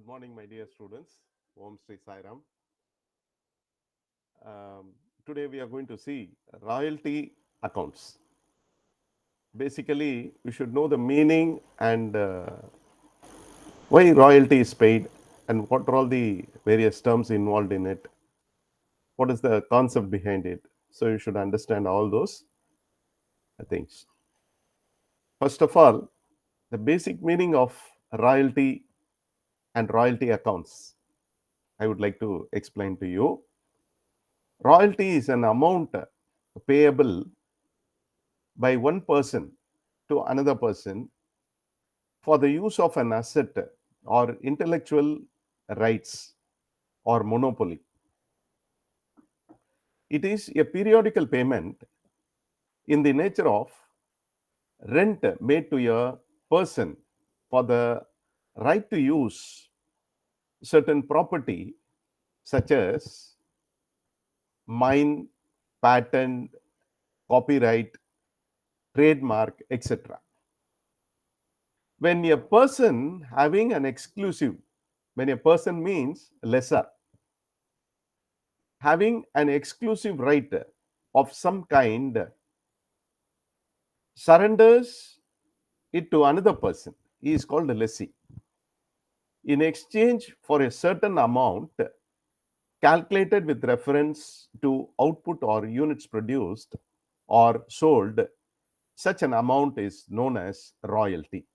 Good morning, my dear students. Om Sri Sairam. Um, Today we are going to see royalty accounts. Basically, we should know the meaning and why royalty is paid and what are all the various terms involved in it. What is the concept behind it? So, you should understand all those things. First of all, the basic meaning of royalty and royalty accounts, I would like to explain to you. Royalty is an amount payable by one person to another person for the use of an asset or intellectual rights or monopoly. It is a periodical payment in the nature of rent made to a person for the right to use certain property such as mine, patent, copyright, trademark, etc. When a person having an exclusive, when a person means lesser, having an exclusive right of some kind, surrenders it to another person, he is called a lessee. In exchange for a certain amount calculated with reference to output or units produced or sold, such an amount is known as royalty.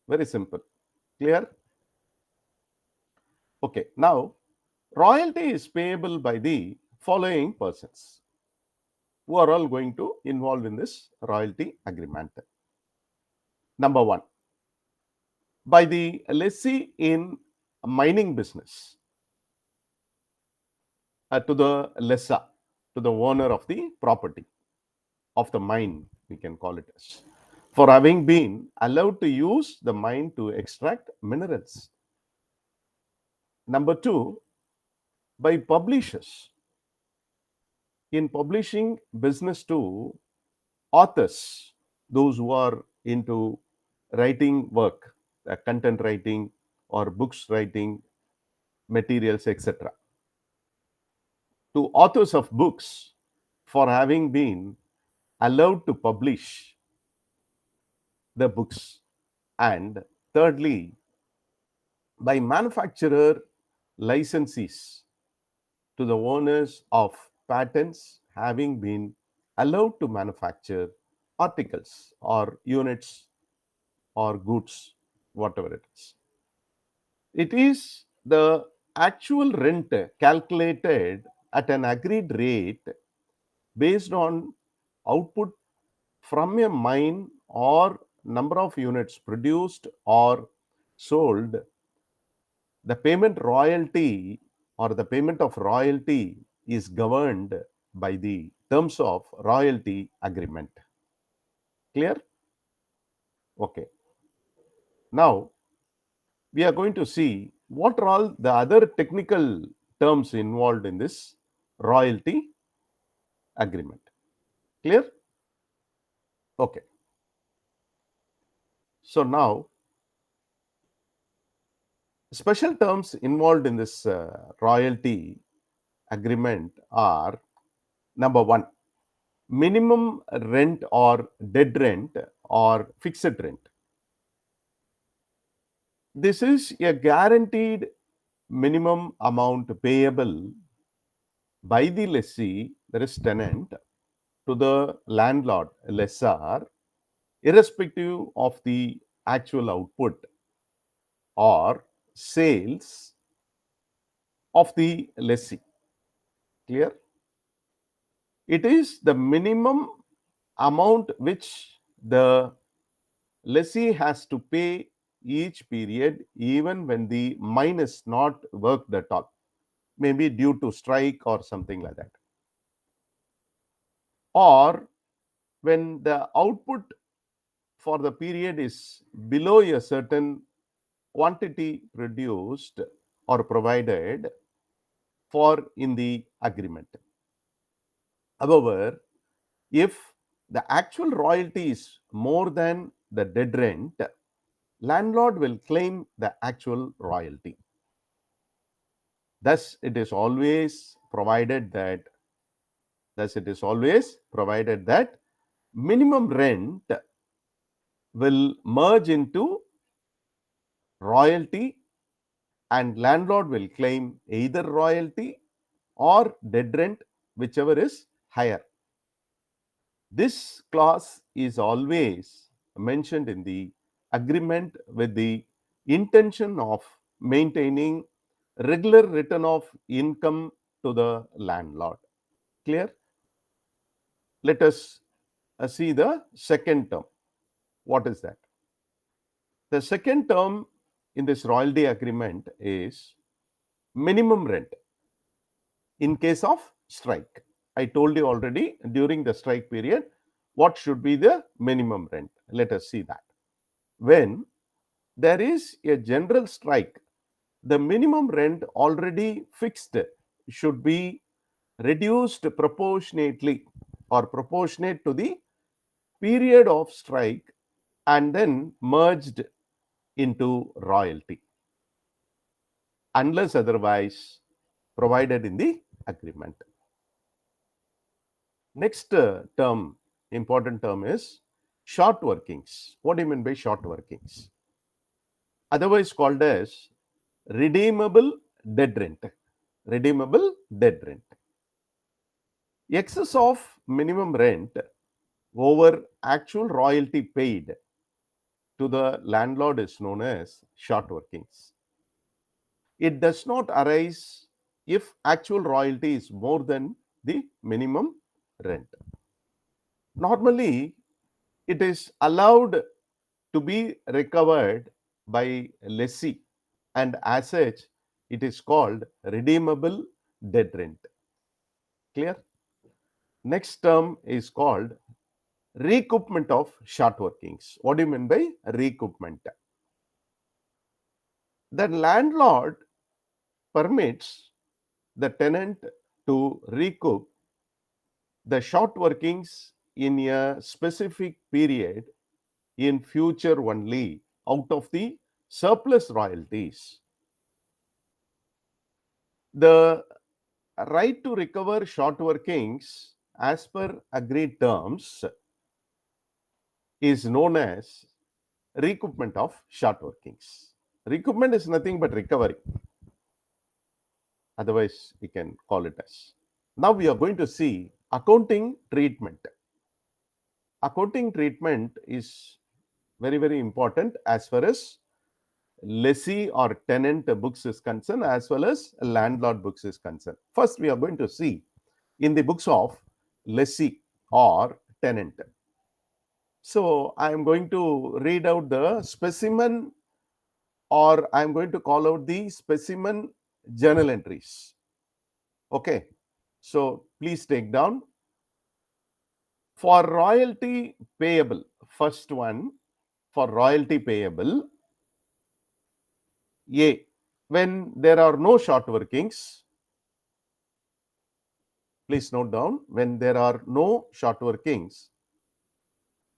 Very simple. Clear? Okay. Now, royalty is payable by the following persons who are all going to involve in this royalty agreement. Number one, by the lessee in mining business to the lessor, to the owner of the property of the mine, we can call it as, for having been allowed to use the mine to extract minerals. Number two, by publishers in publishing business to authors, those who are into writing work, content writing or books writing materials, etc. To authors of books for having been allowed to publish the books. And thirdly, by manufacturer licensees to the owners of patents having been allowed to manufacture articles or units or goods, whatever it is. It is the actual rent calculated at an agreed rate based on output from a mine or number of units produced or sold. The payment royalty or the payment of royalty is governed by the terms of royalty agreement. Clear? Okay. Now, we are going to see what are all the other technical terms involved in this royalty agreement. Clear? Okay. So now, special terms involved in this royalty agreement are: number one, minimum rent or dead rent or fixed rent. This is a guaranteed minimum amount payable by the lessee, that is tenant, to the landlord, lessor, irrespective of the actual output or sales of the lessee. Clear? It is the minimum amount which the lessee has to pay each period, even when the mine is not worked at all, maybe due to strike or something like that, or when the output for the period is below a certain quantity produced or provided for in the agreement. However, if the actual royalty is more than the dead rent, landlord will claim the actual royalty. Thus, it is always provided that minimum rent will merge into royalty, and landlord will claim either royalty or dead rent, whichever is higher. This clause is always mentioned in the agreement with the intention of maintaining regular return of income to the landlord. Clear? Let us see the second term. What is that? The second term in this royalty agreement is minimum rent in case of strike. I told you already during the strike period what should be the minimum rent. Let us see that. When there is a general strike, the minimum rent already fixed should be reduced proportionately or proportionate to the period of strike and then merged into royalty unless otherwise provided in the agreement. Next important term is short workings. What do you mean by short workings? Otherwise called as redeemable dead rent. Redeemable dead rent. Excess of minimum rent over actual royalty paid to the landlord is known as short workings. It does not arise if actual royalty is more than the minimum rent. Normally, it is allowed to be recovered by lessee, and as such, it is called redeemable dead rent. Clear? Next term is called recoupment of short workings. What do you mean by recoupment? The landlord permits the tenant to recoup the short workings in a specific period in future only out of the surplus royalties. The right to recover short workings as per agreed terms is known as recoupment of short workings. Recoupment is nothing but recovery. Otherwise, we can call it as. Now we are going to see accounting treatment. Accounting treatment is very, very important as far as lessee or tenant books is concerned, as well as landlord books is concerned. First, we are going to see in the books of lessee or tenant. So, I am going to read out the specimen, or I am going to call out the specimen journal entries. Okay. So, please take down. For royalty payable, first one, for royalty payable, A, when there are no short workings, please note down, when there are no short workings,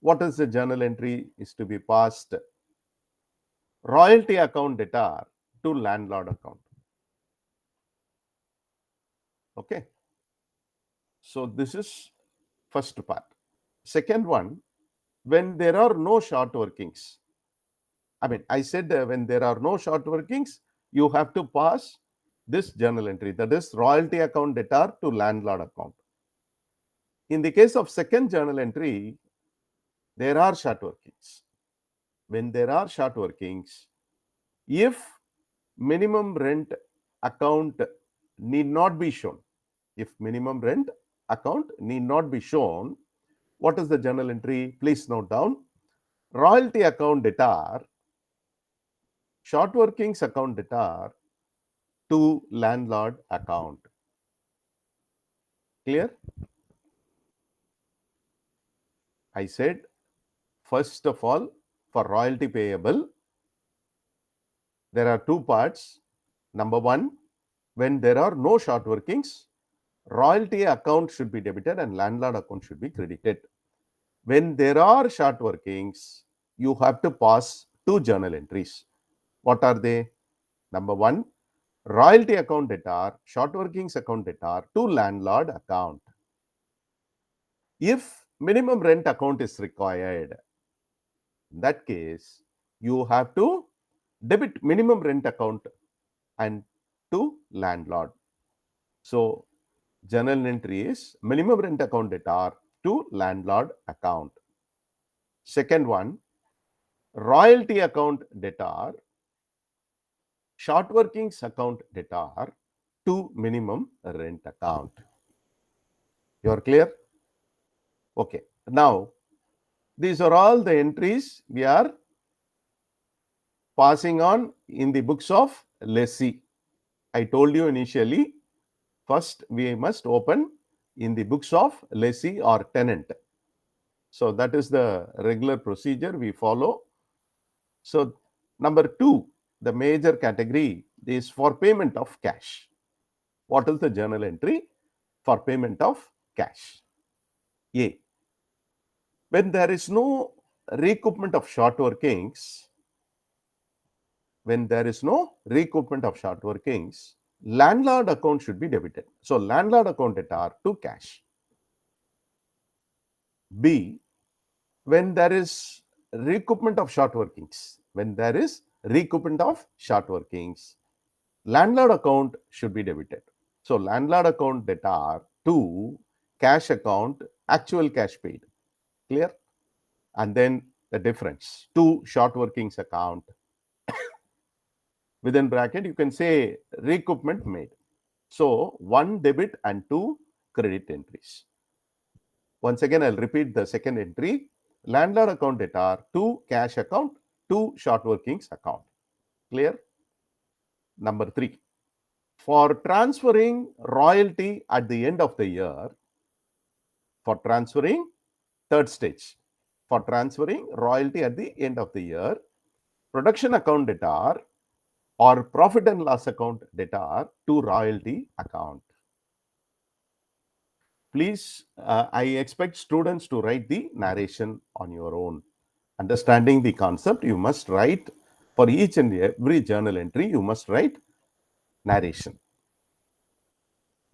what is the journal entry is to be passed? Royalty account debtor to landlord account. Okay. So, this is first part. Second one, when there are no short workings, I said when there are no short workings, you have to pass this journal entry, that is royalty account debtor to landlord account. In the case of second journal entry, there are short workings. When there are short workings, if minimum rent account need not be shown, what is the journal entry? Please note down. Royalty account debtor, short workings account debtor to landlord account. Clear? I said, first of all, for royalty payable, there are two parts. Number one, when there are no short workings, royalty account should be debited and landlord account should be credited. When there are short workings, you have to pass two journal entries. What are they? Number one, royalty account debtor, short workings account debtor to landlord account. If minimum rent account is required, in that case, you have to debit minimum rent account and to landlord. So, journal entry is minimum rent account debtor to landlord account. Second one, royalty account debtor, short workings account debtor to minimum rent account. You are clear? Okay. Now, these are all the entries we are passing on in the books of lessee. I told you initially, first we must open in the books of lessee or tenant. So, that is the regular procedure we follow. So, number two, the major category is for payment of cash. What is the journal entry for payment of cash? A. When there is no recoupment of short workings, landlord account should be debited. So, landlord account debtor to cash. B. When there is recoupment of short workings, landlord account should be debited. So, landlord account debtor to cash account, actual cash paid. Clear? And then the difference to short workings account, within bracket you can say recoupment made. So, one debit and two credit entries. Once again, I'll repeat the second entry, landlord account debtor to cash account to short workings account. Clear? Number three, for transferring royalty at the end of the year, third stage, for transferring royalty at the end of the year, production account debtor or profit and loss account debtor to royalty account. Please, I expect students to write the narration on your own. Understanding the concept, you must write for each and every journal entry, you must write narration.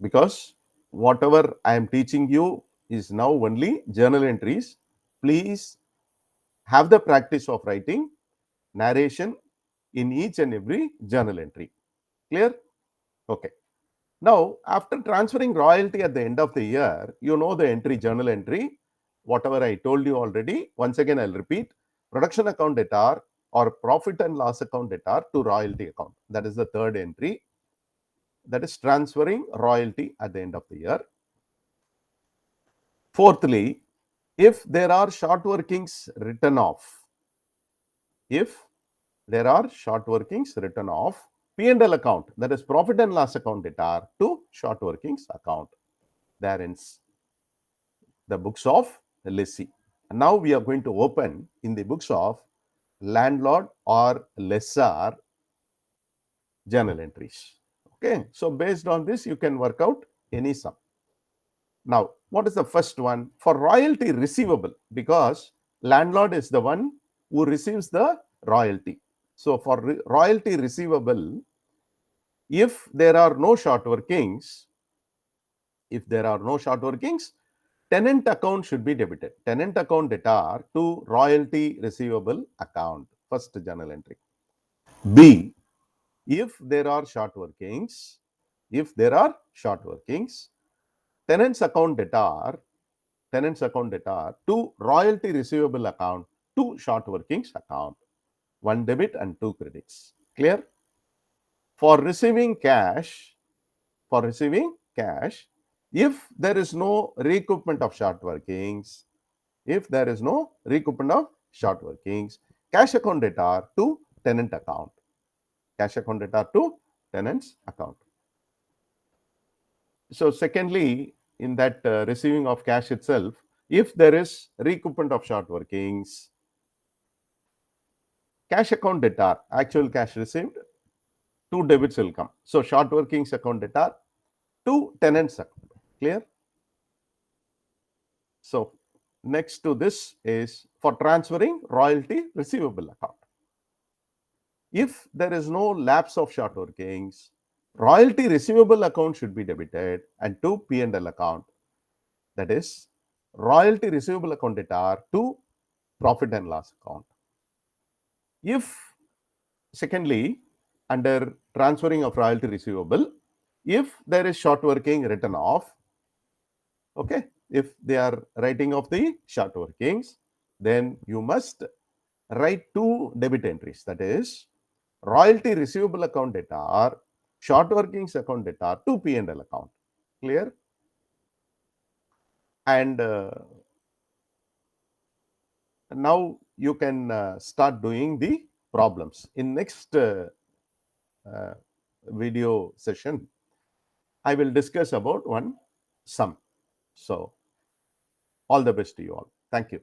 Because whatever I am teaching you is now only journal entries. Please have the practice of writing narration in each and every journal entry. Clear? Okay. Now, after transferring royalty at the end of the year, you know the entry, journal entry, whatever I told you already. Once again, I'll repeat, production account debtor or profit and loss account debtor to royalty account. That is the third entry. That is transferring royalty at the end of the year. Fourthly, if there are short workings written off, P&L account, that is profit and loss account debtor to short workings account. There ends the books of lessee. Now we are going to open in the books of landlord or lessor journal entries. Okay, so based on this, you can work out any sum. Now, what is the first one? For royalty receivable, because landlord is the one who receives the royalty. So, for royalty receivable, if there are no short workings, tenant account should be debited. Tenant account debtor to royalty receivable account. First journal entry. B. If there are short workings, tenant's account debtor to royalty receivable account to short workings account. One debit and two credits. Clear? For receiving cash, if there is no recoupment of short workings, cash account debtor to tenant account. So, secondly, in that receiving of cash itself, if there is recoupment of short workings, cash account debtor, actual cash received, two debits will come. So, short workings account debtor to tenants account. Clear? So, next to this is for transferring royalty receivable account. If there is no lapse of short workings, royalty receivable account should be debited and to P&L account, that is royalty receivable account debtor to profit and loss account. If secondly, under transferring of royalty receivable, if there is short working written off, okay, if they are writing off the short workings, then you must write two debit entries, that is royalty receivable account debtor, short workings account debtor to P&L account. Clear? And now you can start doing the problems. In next uh, video session, I will discuss about one sum. So all the best to you all. Thank you.